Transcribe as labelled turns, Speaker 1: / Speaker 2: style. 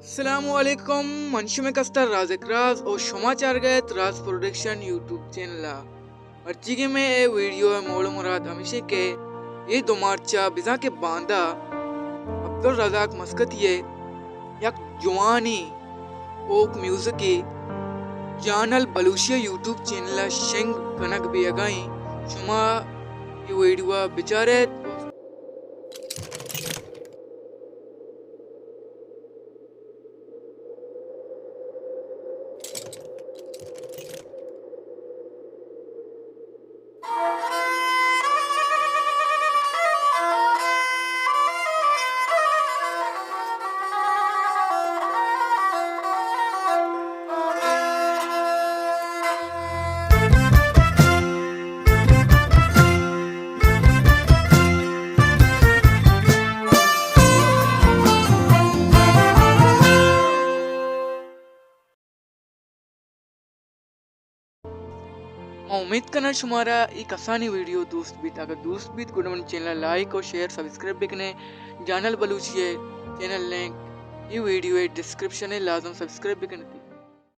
Speaker 1: असलामुअलैकुम मनशुमे कस्तर राज़िक राज और समाचार गैत राज production YouTube channel अर्चिगे में ए वीडियो है मोड़ मुराद हमेशा के ये दो मार्चा बिजा के बांदा अब्दुल रज़ाक मस्कतिये यक जवानी ओक म्यूजिक की जानल बलूशिया यूट्यूब चैनल शेंग कनक भी अगाई शुमा ये वीडियो बेचारे उम्मीद करना शुमारा एक आसानी वीडियो दोस्त बीत अगर दोस्त बीत गुडमन चैनल लाइक और शेयर सब्सक्राइब भी करें जानल बलूचिए चैनल लिंक ये वीडियो डिस्क्रिप्शन है लाजम सब्सक्राइब भी करें।